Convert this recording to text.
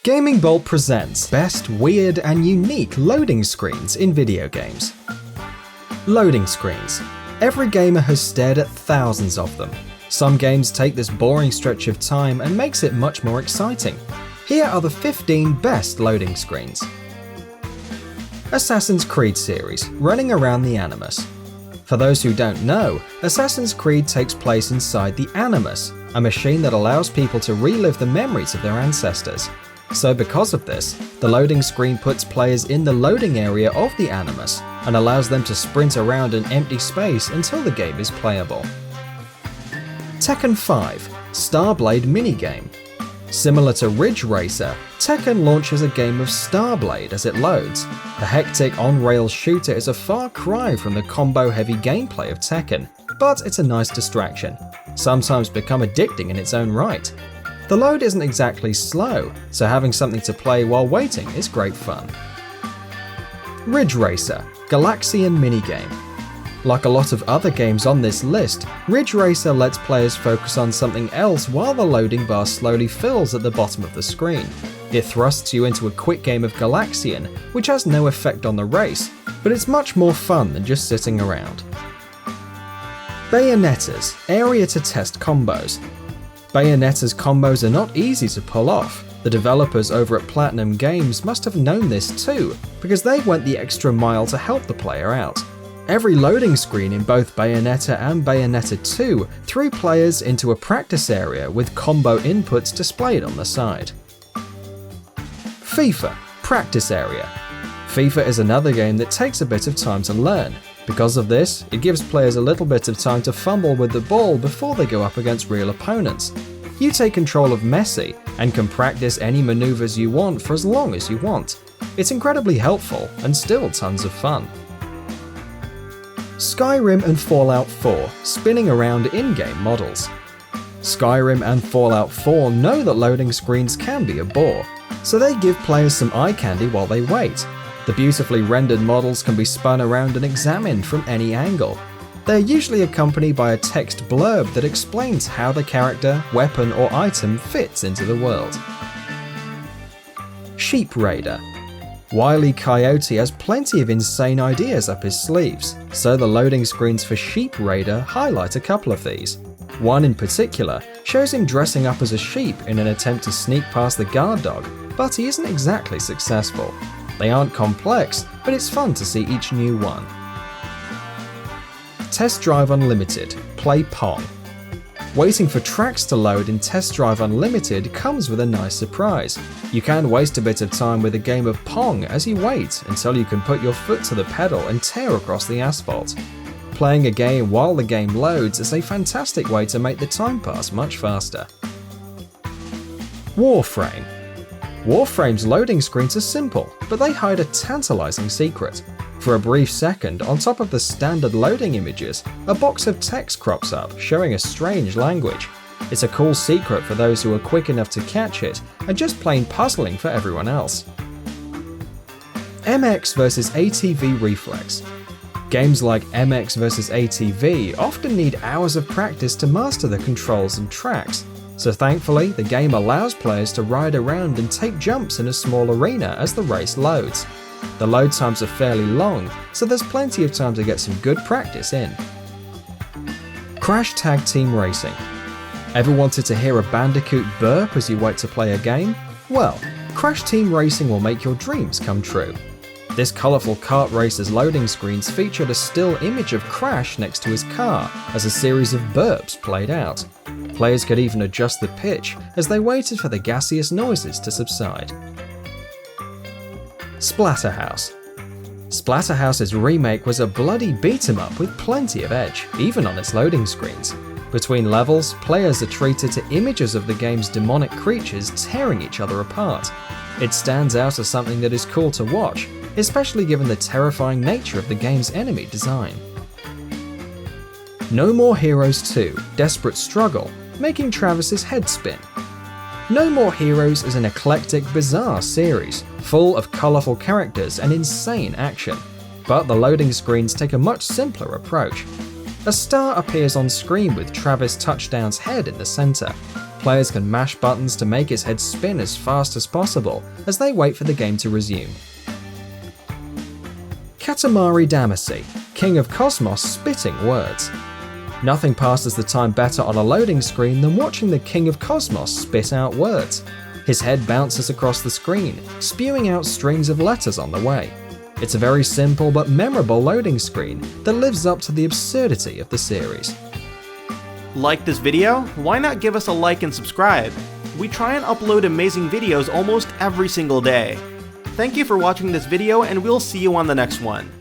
Gaming Bolt presents Best Weird and Unique Loading Screens in Video Games. Loading screens. Every gamer has stared at thousands of them. Some games take this boring stretch of time and makes it much more exciting. Here are the 15 best loading screens. Assassin's Creed series, running around the Animus. For those who don't know, Assassin's Creed takes place inside the Animus, a machine that allows people to relive the memories of their ancestors. So because of this, the loading screen puts players in the loading area of the Animus and allows them to sprint around an empty space until the game is playable. Tekken 5 STARBLADE minigame. Similar to Ridge Racer, Tekken launches a game of STARBLADE as it loads. The hectic on-rails shooter is a far cry from the combo-heavy gameplay of Tekken, but it's a nice distraction, sometimes become addicting in its own right. The load isn't exactly slow, so having something to play while waiting is great fun. Ridge Racer GALAXIAN minigame. Like a lot of other games on this list, Ridge Racer lets players focus on something else while the loading bar slowly fills at the bottom of the screen. It thrusts you into a quick game of Galaxian, which has no effect on the race, but it's much more fun than just sitting around. Bayonetta's area to test combos. Bayonetta's combos are not easy to pull off. The developers over at Platinum Games must have known this too, because they went the extra mile to help the player out. Every loading screen in both Bayonetta and Bayonetta 2 threw players into a practice area with combo inputs displayed on the side. FIFA Practice Area. FIFA is another game that takes a bit of time to learn. Because of this, it gives players a little bit of time to fumble with the ball before they go up against real opponents. You take control of Messi and can practice any maneuvers you want for as long as you want. It's incredibly helpful and still tons of fun. Skyrim and Fallout 4 spinning around in-game models. Skyrim and Fallout 4 know that loading screens can be a bore, so they give players some eye candy while they wait. The beautifully rendered models can be spun around and examined from any angle. They're usually accompanied by a text blurb that explains how the character, weapon, or item fits into the world. Sheep Raider. Wile E. Coyote has plenty of insane ideas up his sleeves, so the loading screens for Sheep Raider highlight a couple of these. One in particular shows him dressing up as a sheep in an attempt to sneak past the guard dog, but he isn't exactly successful. They aren't complex, but it's fun to see each new one. Test Drive Unlimited, play Pong. Waiting for tracks to load in Test Drive Unlimited comes with a nice surprise. You can waste a bit of time with a game of Pong as you wait until you can put your foot to the pedal and tear across the asphalt. Playing a game while the game loads is a fantastic way to make the time pass much faster. Warframe. Warframe's loading screens are simple, but they hide a tantalizing secret. For a brief second, on top of the standard loading images, a box of text crops up, showing a strange language. It's a cool secret for those who are quick enough to catch it, and just plain puzzling for everyone else. MX vs ATV Reflex. Games like MX vs ATV often need hours of practice to master the controls and tracks. So thankfully, the game allows players to ride around and take jumps in a small arena as the race loads. The load times are fairly long, so there's plenty of time to get some good practice in. Crash Tag Team Racing. Ever wanted to hear a Bandicoot burp as you wait to play a game? Well, Crash Team Racing will make your dreams come true. This colourful kart racer's loading screens featured a still image of Crash next to his car as a series of burps played out. Players could even adjust the pitch as they waited for the gaseous noises to subside. Splatterhouse. Splatterhouse's remake was a bloody beat-em-up with plenty of edge, even on its loading screens. Between levels, players are treated to images of the game's demonic creatures tearing each other apart. It stands out as something that is cool to watch, especially given the terrifying nature of the game's enemy design. No More Heroes 2 Desperate Struggle, making Travis's head spin. No More Heroes is an eclectic, bizarre series, full of colourful characters and insane action. But the loading screens take a much simpler approach. A star appears on screen with Travis Touchdown's head in the centre. Players can mash buttons to make his head spin as fast as possible as they wait for the game to resume. KATAMARI DAMACY, King of Cosmos spitting words. Nothing passes the time better on a loading screen than watching the King of Cosmos spit out words. His head bounces across the screen, spewing out strings of letters on the way. It's a very simple but memorable loading screen that lives up to the absurdity of the series. Like this video? Why not give us a like and subscribe? We try and upload amazing videos almost every single day. Thank you for watching this video, and we'll see you on the next one.